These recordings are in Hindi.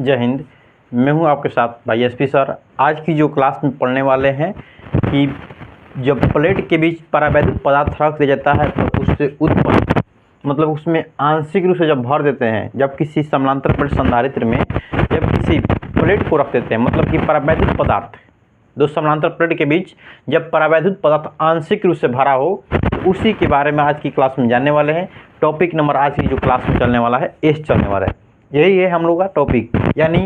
जय हिंद। मैं हूं आपके साथ भाई एसपी सर। आज की जो क्लास में पढ़ने वाले हैं कि जब प्लेट के बीच परावैद्युत पदार्थ रख दिया जाता है तो उससे उत्पन्न मतलब उसमें आंशिक रूप से जब भर देते हैं, जब किसी समानांतर प्लेट संधारित्र में जब किसी प्लेट को रख देते हैं, मतलब कि परावैद्युत पदार्थ दो समानांतर प्लेट के बीच जब परावैद्युत पदार्थ आंशिक रूप से भरा हो, तो उसी के बारे में आज की क्लास में जानने वाले हैं। टॉपिक नंबर आज की जो क्लास में चलने वाला है एस चलने वाला है, यही है हम लोग का टॉपिक, यानी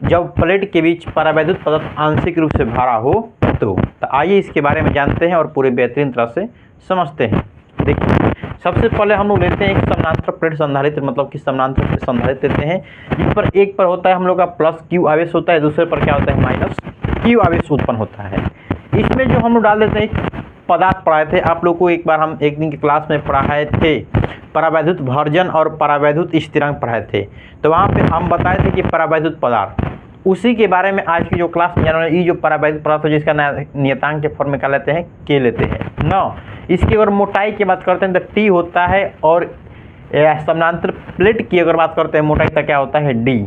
जब प्लेट के बीच परावैद्युत पदार्थ आंशिक रूप से भरा हो तो आइए इसके बारे में जानते हैं और पूरे बेहतरीन तरह से समझते हैं। देखिए, सबसे पहले हम लोग लेते हैं एक समानांतर प्लेट संधारित्र, मतलब कि समानांतर प्लेट संधारित्र लेते हैं जिस पर एक पर होता है हम लोग का प्लस क्यू आवेश होता है, दूसरे पर क्या होता है माइनस क्यू आवेश उत्पन्न होता है। इसमें जो हम लोग डाल देते हैं एक पदार्थ पढ़ाए थे आप लोग को, एक बार हम एक दिन की क्लास में पढ़ाए थे परावैद्युत भर्जन और परावैद्युत स्थिरांक पढ़ाए थे, तो वहाँ पे हम बताए थे कि परावैद्युत पदार्थ, उसी के बारे में आज की जो क्लास में जाना ये जो परावैद्युत पदार्थ है जिसका नियतांक के फॉर्म में क्या लेते हैं के लेते हैं ना। इसकी अगर मोटाई की बात करते हैं तो टी होता है, और समानांतर प्लेट की अगर बात करते हैं मोटाई तो क्या होता है डी।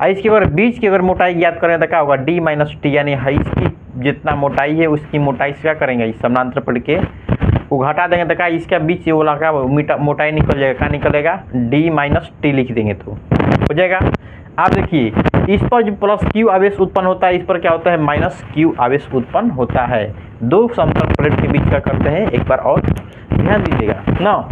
इसकी अगर बीच की अगर मोटाई ज्ञात करें तो क्या होगा डी माइनस टी, यानी इसकी जितना मोटाई है उसकी मोटाई से क्या करेंगे इस समानांतर प्लेट के वो घटा देंगे तो क्या इसका बीच वो लगा मोटाई निकल जाएगा, क्या निकलेगा डी माइनस टी लिख देंगे तो हो जाएगा। आप देखिए इस पर जो प्लस क्यू आवेश उत्पन्न होता है इस पर क्या होता है माइनस क्यू आवेश उत्पन्न होता है। दो समतल प्लेट के बीच क्या करते हैं एक बार और ध्यान दीजिएगा ना,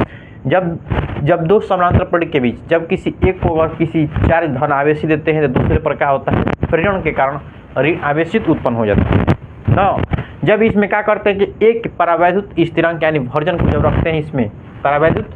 जब दो समानांतर प्लेट के बीच जब किसी एक को अगर किसी चार्ज धन आवेशी देते हैं तो दूसरे पर क्या होता है प्रेरण के कारण ऋण आवेशित उत्पन्न हो जाता है ना। जब इसमें क्या करते हैं कि एक परावैद्युत स्थिरांक यानी भर्जन को जब रखते हैं इसमें परावैद्युत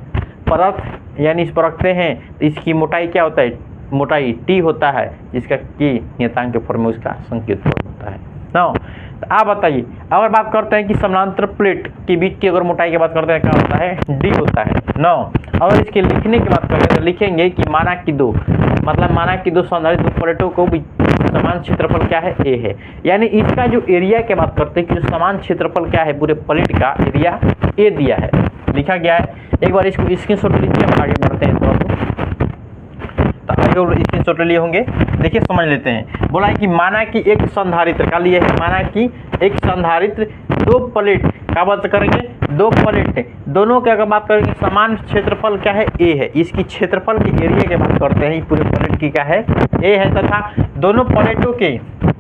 पदार्थ यानी इस पर रखते हैं तो इसकी मोटाई क्या होता है मोटाई टी होता है, जिसका की नियतांक के फॉर्म में उसका संकेत होता है ना। तो आप बताइए अगर बात करते हैं कि समानांतर प्लेट के बीच की अगर मोटाई की बात करते हैं क्या होता है डी होता है ना। अगर इसके लिखने की बात करें तो लिखेंगे कि माना कि दो संधारित्र प्लेटों को भी समान क्षेत्रफल क्या है ए है, यानी इसका जो एरिया की बात करते हैं कि जो समान क्षेत्रफल क्या है पूरे प्लेट का एरिया ए दिया है, लिखा गया है। एक बार इसको स्क्रीनशॉट लीजिए, हम आगे बढ़ते हैं थोड़ा तो स्क्रीनशॉट लिए होंगे। देखिए समझ लेते हैं, बोला है कि माना कि एक संधारित्र का लिए है, माना कि एक संधारित्र दो प्लेट का बात करेंगे, दो प्लेट दोनों की अगर बात करेंगे समान क्षेत्रफल क्या है ए है, इसकी क्षेत्रफल की एरिया की बात करते हैं पूरे प्लेट की क्या है ए है, तथा दोनों प्लेटों के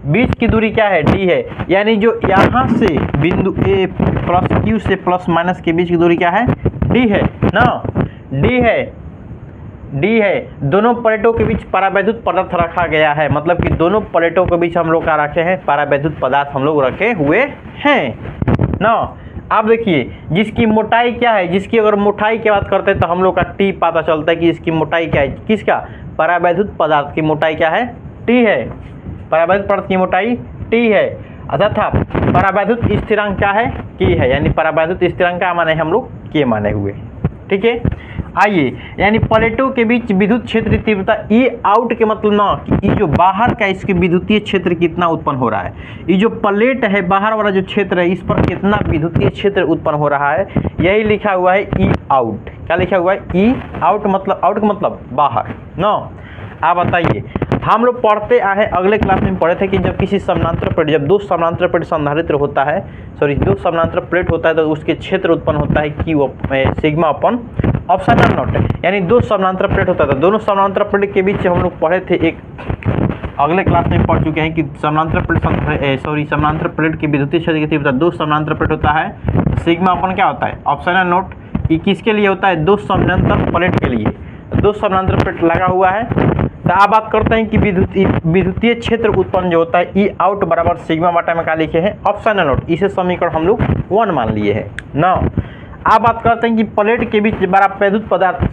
बीच की दूरी क्या है डी है, यानी जो यहाँ से बिंदु ए प्लस क्यू से प्लस माइनस के बीच की दूरी क्या है डी है ना, डी है। दोनों प्लेटों के बीच परावैद्युत पदार्थ रखा गया है, मतलब कि दोनों प्लेटों के बीच हम लोग का रखे हैं परावैद्युत पदार्थ हम लोग रखे हुए हैं ना। आप देखिए जिसकी मोटाई क्या है, जिसकी अगर मोटाई की बात करते हैं तो हम लोग का टी पता चलता है कि इसकी मोटाई क्या है, किसका परावैद्युत पदार्थ की मोटाई क्या है टी है, परावैद्युत पदार्थ की मोटाई टी है, तथा परावैद्युत स्थिरांक क्या है की है, यानी परावैद्युत स्थिरांक का माने हम लोग के माने हुए, ठीक है। आइए, यानी प्लेटों के बीच विद्युत क्षेत्र की तीव्रता ई आउट के मतलब ना कि ये जो बाहर का इसके विद्युतीय क्षेत्र कितना उत्पन्न हो रहा है, ये जो प्लेट है बाहर वाला जो क्षेत्र है इस पर कितना विद्युतीय क्षेत्र उत्पन्न हो रहा है, यही लिखा हुआ है ई आउट। क्या लिखा हुआ है ई आउट, मतलब आउट का मतलब बाहर ना। आप बताइए हम लोग पढ़ते आए अगले क्लास में पढ़े थे कि जब किसी समानांतर प्लेट जब दो समानांतर प्लेट संधारित्र होता है दो समानांतर प्लेट होता है तो उसके क्षेत्र उत्पन्न होता है Q sigma upon optional not, यानी दो समानांतर प्लेट होता था, दोनों समानांतर प्लेट के बीच हम लोग पढ़े थे एक अगले क्लास में पढ़ चुके हैं कि समानांतर प्लेट की विद्युतीय क्षेत्र की तीव्रता दो समानांतर प्लेट होता है सिग्मा अपन क्या होता है ऑप्शनल नॉट, ये किसके लिए होता है दो समानांतर प्लेट के लिए, दो समानांतर प्लेट लगा हुआ है। तो आप बात करते हैं कि विद्युतीय क्षेत्र उत्पन्न जो होता है ई आउट बराबर सिग्मा बटा में क्या लिखे हैं ऑप्शनल नोट, इसे समीकरण हम लोग 1 मान लिए हैं ना। आप बात करते हैं कि प्लेट के बीच परावैद्युत पदार्थ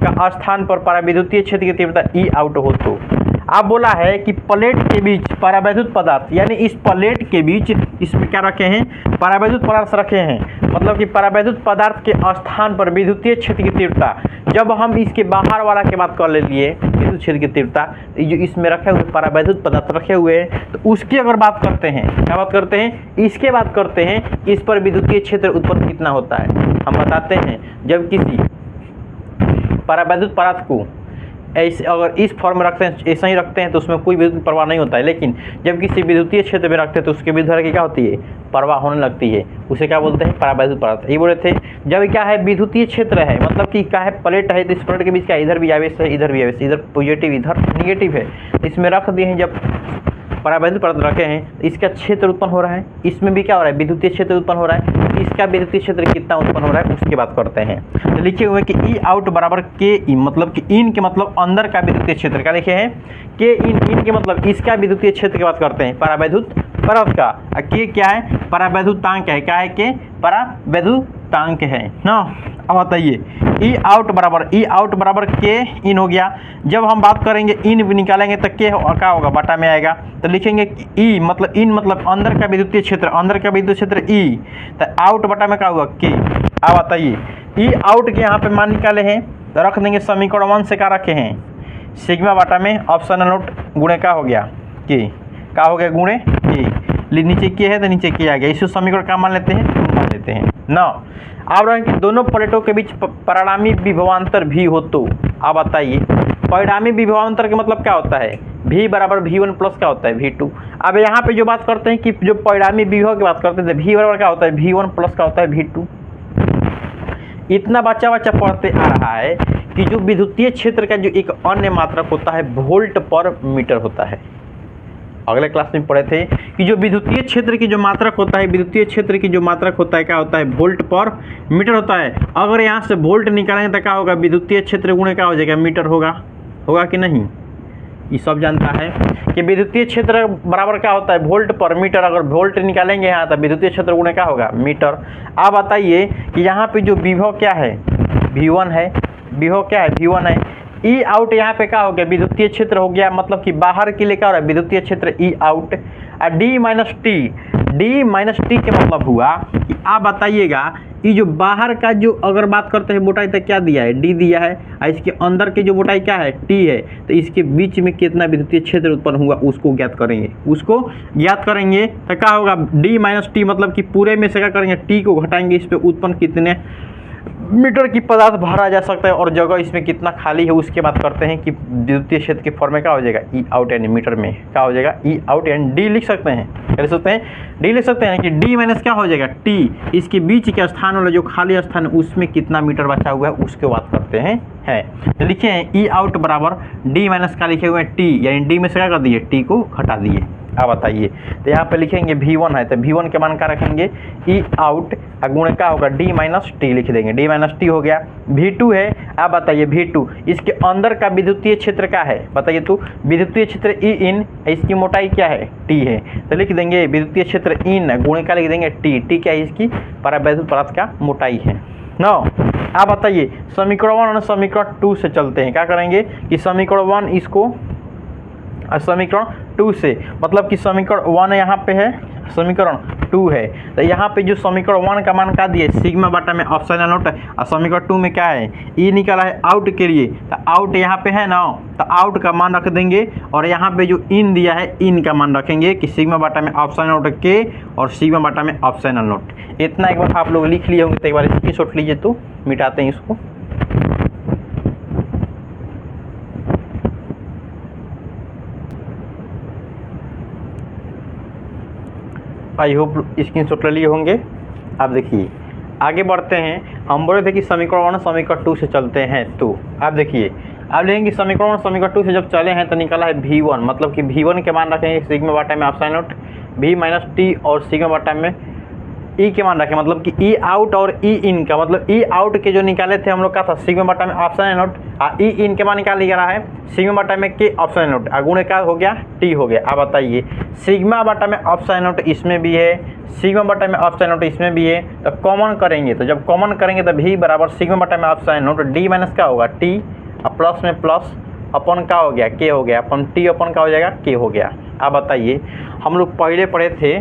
का स्थान पर पराविद्युतीय क्षेत्र की तीव्रता ई आउट हो तो आप बोला है कि प्लेट के बीच परावैद्युत पदार्थ, यानी इस प्लेट के बीच इसमें क्या रखे हैं परावैद्युत पदार्थ रखे हैं, मतलब कि परावैद्युत पदार्थ के स्थान पर विद्युतीय क्षेत्र की तीव्रता, जब हम इसके बाहर वाला की बात कर ले लिए विद्युत क्षेत्र की तीव्रता, जो इसमें रखे हुए परावैद्युत पदार्थ रखे हुए हैं तो उसकी अगर बात करते हैं क्या बात करते हैं इसके बात करते हैं इस पर विद्युतीय क्षेत्र उत्पन्न कितना होता है। हम बताते हैं जब किसी परावैद्युत पदार्थ को ऐसे अगर इस फॉर्म में रखते हैं, ऐसा ही रखते हैं तो उसमें कोई विद्युत प्रवाह नहीं होता है, लेकिन जब किसी विद्युतीय क्षेत्र में रखते हैं तो उसके विद्युत धारा की क्या होती है, प्रवाह होने लगती है। उसे क्या बोलते हैं, परावैद्युत प्रवाह। ये बोले थे जब क्या है विद्युतीय क्षेत्र है, मतलब कि क्या है प्लेट है, तो इस प्लेट के बीच क्या इधर भी आवेश है, इधर भी आवेश, इधर पॉजिटिव इधर निगेटिव है, इसमें रख दिए हैं। जब परावैद्युत पदार्थ रखे हैं, इसका क्षेत्र उत्पन्न हो रहा है, इसमें भी क्या हो रहा है, विद्युतीय क्षेत्र उत्पन्न हो रहा है। इसका विद्युतीय क्षेत्र कितना उत्पन्न हो रहा है उसकी बात करते हैं। तो लिखे हुए कि ई आउट बराबर के इन, मतलब कि इन के मतलब अंदर का विद्युतीय क्षेत्र का लिखे हैं, के इन के मतलब इसका विद्युतीय क्षेत्र की बात करते हैं परावैद्युत पदार्थ का। के क्या है, परावैद्युतांक है, क्या है के परावैद्युतांक है ना। अब बताइए ई आउट बराबर के इन हो गया। जब हम बात करेंगे इन भी निकालेंगे तो के क्या होगा, बटा में आएगा। तो लिखेंगे ई मतलब इन मतलब अंदर का विद्युतीय क्षेत्र, अंदर का विद्युतीय क्षेत्र ई, तो आउट बटा में क्या हुआ के। अब बताइए ई आउट के यहाँ पे मान निकाले हैं तो रख देंगे समीकरण 1 से क्या रखे हैं, सिग्मा बटा में ऑप्शनल नोट गुणे का हो गया के, क्या हो गया गुणे के, नीचे के है तो नीचे के आ गया। इसे समीकरण का मान लेते हैं, मान लेते हैं ना। अब रहे कि दोनों प्लेटों के बीच परिणामी विभवांतर भी हो तो। अब बताइए परिणामी विभवांतर का मतलब क्या होता है, V बराबर V1 प्लस क्या होता है V2। अब यहाँ पे जो बात करते हैं कि जो परिणामी विभव की बात करते हैं V बराबर क्या होता है V1 प्लस क्या होता है V2। इतना बच्चा पढ़ते आ रहा है कि जो विद्युतीय क्षेत्र का जो एक अन्य मात्रक होता है वोल्ट पर मीटर होता है। अगले क्लास में पढ़े थे कि जो विद्युतीय क्षेत्र की जो मात्रक होता है, विद्युतीय क्षेत्र की जो मात्रक होता है क्या होता है, वोल्ट पर मीटर होता है। अगर यहाँ से वोल्ट निकालेंगे तो क्या होगा, विद्युतीय क्षेत्र गुणे क्या हो जाएगा, मीटर होगा कि नहीं। ये सब जानता है कि विद्युतीय क्षेत्र बराबर क्या होता है, वोल्ट पर मीटर। अगर वोल्ट निकालेंगे यहाँ तो विद्युतीय क्षेत्र गुणे क्या होगा, मीटर। आप बताइए कि यहाँ पे जो विभव क्या है, V1 है, विभव क्या है, V1 है। ई आउट यहाँ पे क्या हो गया, विद्युतीय क्षेत्र हो गया, मतलब कि बाहर के लिए क्या हो रहा है, विद्युतीय क्षेत्र ई आउट। और डी माइनस टी के मतलब हुआ कि आप बताइएगा ये जो बाहर का जो अगर बात करते हैं मोटाई तो क्या दिया है, डी दिया है, और इसके अंदर की जो मोटाई क्या है, टी है। तो इसके बीच में कितना विद्युतीय क्षेत्र उत्पन्न हुआ उसको ज्ञात करेंगे तो क्या होगा, डी माइनस टी मतलब कि पूरे में से क्या करेंगे, टी को घटाएंगे, इस पर उत्पन्न कितने मीटर की पदार्थ भरा जा सकता है और जगह इसमें कितना खाली है उसके बात करते हैं कि विद्युतीय क्षेत्र के फॉर्म में क्या हो जाएगा, ई आउट यानी मीटर में क्या हो जाएगा, ई आउट यानी डी लिख सकते हैं, क्या लिख सकते हैं, डी लिख सकते हैं कि डी माइनस क्या हो जाएगा टी, इसके बीच के स्थान वाला जो खाली स्थान है उसमें कितना मीटर बचा हुआ है उसके बात करते हैं। तो लिखे हैं ई आउट बराबर डी माइनस का लिखे हुए हैं टी, यानी डी में से क्या कर दिए, टी को घटा दिए। अब बताइए तो यहाँ पे लिखेंगे V1 है तो V1 के मान का रखेंगे ई आउट, गुणे का होगा डी माइनस टी लिख देंगे, डी माइनस टी हो गया। V2 है, अब बताइए V2 इसके अंदर का विद्युतीय क्षेत्र क्या है, बताइए तो विद्युतीय क्षेत्र ई इन, इसकी मोटाई क्या है, टी है, तो लिख देंगे विद्युतीय क्षेत्र इन गुणे का लिख देंगे टी क्या है, इसकी परावैद्युत पदार्थ का मोटाई है ना। अब बताइए समीकरण 1 और समीकरण 2 से चलते हैं, क्या करेंगे कि समीकरण 1 इसको समीकरण 2 से, मतलब कि समीकरण 1 यहाँ पे है, समीकरण 2 है, तो यहाँ पे जो समीकरण 1 का मान का दिए सिग्मा बटा में ऑप्शनल नोट, और समीकरण 2 में क्या है, ई निकाला है आउट के लिए, तो आउट यहाँ पे है ना, तो आउट का मान रख देंगे, और यहाँ पे जो इन दिया है इन का मान रखेंगे कि सिग्मा बटा में ऑप्शनल नोट के और सिग्मा बटा में ऑप्शनल नोट। इतना एक बार आप लोग लिख लिए होंगे तो एक बार स्क्रीनशॉट लीजिए, तो मिटाते हैं इसको। आई होप स्क्रीनशॉट ले लिए होंगे। आप देखिए आगे बढ़ते हैं, हम बोले थे कि समीकरण 1 समीकरण 2 से चलते हैं, तो आप देखिए आप लेंगे समीकरण 1 समीकरण 2 से जब चले हैं तो निकाला है V1, मतलब कि V1 के मान रखेंगे सिग्मा बटा में option note V minus T और सिग्मा बटा में ई के मान रखें, मतलब कि ई आउट और ई इन का, मतलब ई आउट के जो निकाले थे हम लोग का था सिग्मा बटा में ऑप्शन नोट, ई इन के मान निकाल लिया रहा है सिग्मा बटा में के ऑप्शन नोट, गुणे का हो गया टी हो गया। अब बताइए सिग्मा बटा में ऑप्शन नोट इसमें भी है, सिग्मा बटा में ऑप्शन नोट इसमें भी है, तो कॉमन करेंगे, तो जब कॉमन करेंगे तो V बराबर सिग्मा बटा में ऑप्शन नोट डी माइनस का होगा टी, और प्लस में प्लस अपन का हो गया के हो गया, अपन टी अपन का हो जाएगा के हो गया। अब बताइए हम लोग पहले पढ़े थे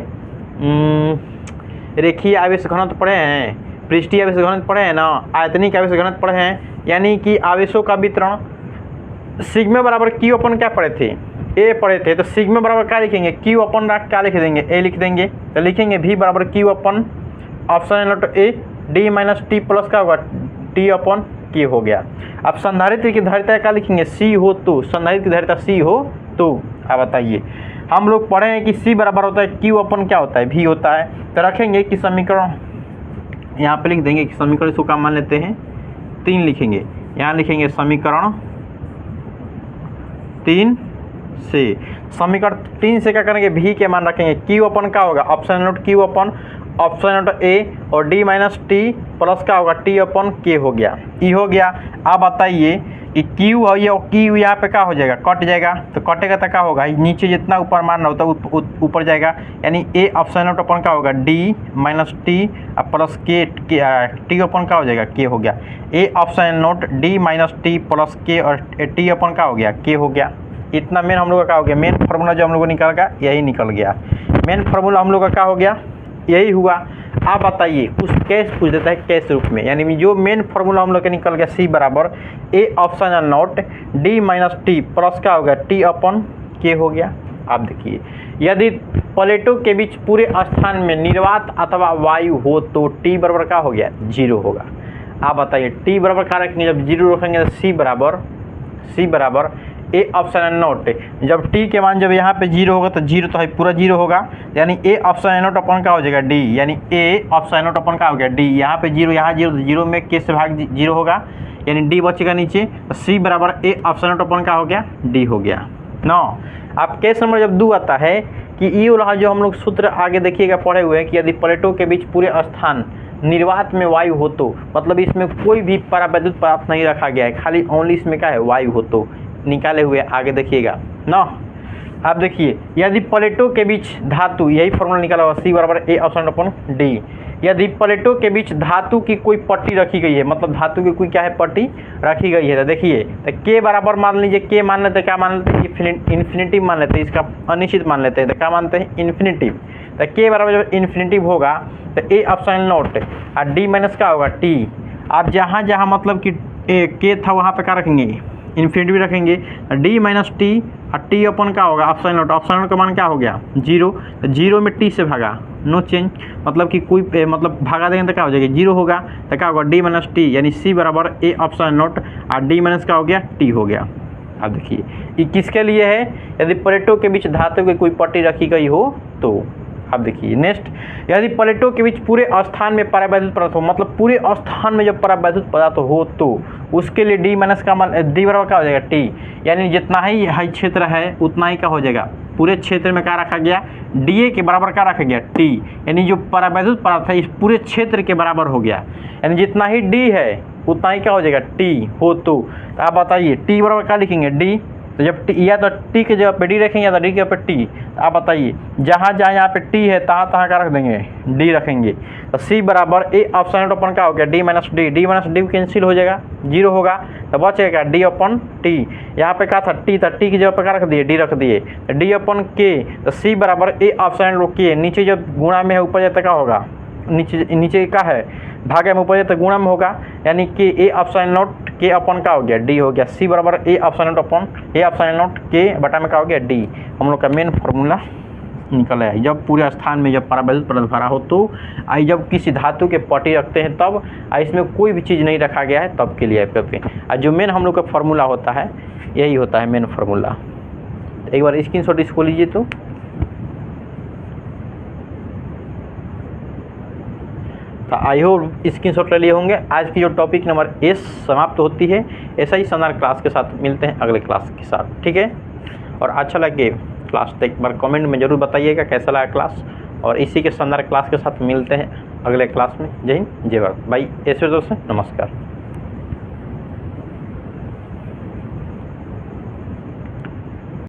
रेखीय आवेश घनत्व पढ़े हैं, पृष्ठीय आवेश घनत्व पढ़े हैं ना, आयतनिक आवेश घनत्व पढ़े हैं, यानी कि आवेशों का वितरण सिग्मा बराबर क्यू अपन क्या पढ़े थे, ए पढ़े थे, तो सिग्मा बराबर क्या लिखेंगे क्यू अपन क्या लिख देंगे ए लिख देंगे, तो लिखेंगे V बराबर Q upon option note A D minus T plus का होगा टी अपन के हो गया। अब संधारित्र की धारिता क्या लिखेंगे, C हो तो, संधारित्र की धारिता C हो तो। अब बताइए, हम लोग पढ़े हैं कि C बराबर होता है Q अपन क्या होता है, V होता है। तो रखेंगे कि समीकरण यहाँ पे लिख देंगे कि समीकरण इसको क्या मान लेते हैं 3 लिखेंगे। यहाँ लिखेंगे समीकरण 3 से, समीकरण 3 से क्या करेंगे, V के मान रखेंगे। Q अपन क्या होगा, option note Q upon option note A और D माइनस टी प्लस क्या होगा T अपन K हो गया, E हो गया। अब बताइए कि Q है ये, Q यहाँ पे क्या हो जाएगा, कट जाएगा। तो कटेगा तो क्या होगा, नीचे जितना ऊपर मान होता है ऊपर जाएगा, यानी A ऑप्शन नोट अपन क्या होगा D minus T plus K T अपन क्या हो जाएगा K हो गया। A option note D minus T plus K और T अपन क्या हो गया K हो गया। इतना मेन हम लोग का क्या हो गया, मेन फार्मूला जो हम लोग को निकल गया यही निकल गया। मेन फार्मूला हम लोग का क्या हो गया, यही हुआ। आप बताइए कुछ कैश पूछ देता है कैश रूप में, यानी जो मेन फार्मूला हम लोग का निकल गया C बराबर A option note D minus T plus क्या हो गया T अपन K हो गया। आप देखिए, यदि प्लेटों के बीच पूरे स्थान में निर्वात अथवा वायु हो तो T बराबर क्या हो गया, 0 होगा। आप बताइए T बराबर क्या रखेंगे, जब 0 रखेंगे तो C बराबर A ऑप्शन नोट, जब T के मान जब यहाँ पे 0 होगा तो 0 तो है पूरा 0 होगा, यानी A ऑप्शन नोट अपन का हो जाएगा D, यानी A ऑप्शन नोट अपन का हो गया D। यहाँ पे 0 यहाँ 0 तो 0 में K से भाग 0 होगा, यानी D बचेगा नीचे। तो C बराबर A ऑप्शन नोट अपन का हो गया D हो गया। 9 आप केस नंबर जब 2 आता है कि ई वाला जो हम लोग सूत्र आगे देखिएगा पढ़े हुए हैं कि यदि प्लेटों के बीच पूरे स्थान निर्वात में वायु हो तो, मतलब इसमें कोई भी परावैद्युत पदार्थ नहीं रखा गया है, खाली ओनली इसमें क्या है वायु हो तो, निकाले हुए आगे देखिएगा ना। आप देखिए, यदि प्लेटों के बीच धातु, यही फॉर्मूला निकाला हुआ C बराबर A ऑप्शन अपन D, यदि प्लेटों के बीच धातु की कोई पट्टी रखी गई है, मतलब धातु की कोई क्या है पट्टी रखी गई है, तो देखिए तो K बराबर मान लीजिए, K मान लेते हैं क्या मान लेते हैं, इन्फिनिटिव मान लेते हैं, इसका अनिश्चित मान लेते हैं, तो क्या मानते हैं इन्फिनिटिव। तो K बराबर जब इन्फिनिटिव होगा तो A ऑप्शन नोट और D माइनस क्या होगा T। आप जहाँ जहाँ मतलब कि K था वहाँ पे क्या रखेंगे, इन्फिनिटी भी रखेंगे। D माइनस टी और T अपन क्या होगा ऑप्शन नोट का मान क्या हो गया 0, तो 0 में T से भागा नो चेंज, मतलब कि कोई मतलब भागा देंगे तो क्या हो जाएगा 0 होगा, तो क्या होगा D माइनस टी, यानी C बराबर A ऑप्शन नोट और D माइनस क्या हो गया T हो गया। अब देखिए ये किसके लिए है, यदि प्लेटों के बीच धातु की कोई पट्टी रखी गई हो तो। अब देखिए नेक्स्ट, यदि प्लेटों के बीच पूरे स्थान में परावैद्युत पदार्थ हो, मतलब पूरे स्थान में जब परावैद्युत पदार्थ हो तो उसके लिए D माइनस का मान D बराबर क्या हो जाएगा T, यानी जितना ही हाई क्षेत्र है उतना ही क्या हो जाएगा, पूरे क्षेत्र में क्या रखा गया DA के बराबर क्या रखा गया T, यानी जो परावैद्युत पदार्थ है इस पूरे क्षेत्र के बराबर हो गया, यानी जितना ही D है उतना ही क्या हो जाएगा T हो तो। आप बताइए T बराबर क्या लिखेंगे D, तो जब T या तो T के जगह पे D रखेंगे या तो D के जगह पे T। आप बताइए जहाँ जहाँ यहाँ पे T है तहाँ तहाँ क्या रख देंगे D रखेंगे। तो C बराबर A ऑप्शन नोट अपन क्या हो गया D माइनस D कैंसिल हो जाएगा 0 होगा, तो बचेगा D अपन T। यहाँ पे क्या था T था, T की जगह पे क्या रख दिए D रख दिए, तो D अपन K। तो C बराबर A ऑप्शन नोट K, नीचे जब गुणा में है ऊपर जाता क्या होगा, नीचे क्या है भागे में ऊपर जाता गुणा में होगा, यानी कि A ऑप्शन नोट K अपन का हो गया D हो गया। C बराबर A option note upon A option note K बटा में क्या हो गया D। हम लोग का मेन फार्मूला निकल आया। जब पूरे स्थान में जब परावैद्युत पदार्थ भरा हो तो, आई जब किसी धातु के पट्टी रखते हैं तब, इसमें कोई भी चीज़ नहीं रखा गया है तब के लिए पे। जो मेन हम लोग का फार्मूला होता है यही होता है मेन फार्मूला। एक बार स्क्रीनशॉट इसको लीजिए। तो आई होप स्क्रीनशॉट ले लिए होंगे। आज की जो टॉपिक नंबर S समाप्त होती है। ऐसा ही शानदार क्लास के साथ मिलते हैं अगले क्लास के साथ, ठीक है। और अच्छा लगे क्लास तो एक बार कमेंट में ज़रूर बताइएगा कैसा लगा क्लास, और इसी के शानदार क्लास के साथ मिलते हैं अगले क्लास में। जय हिंद जय भारत। बाई ऐसे दोस्तों, नमस्कार।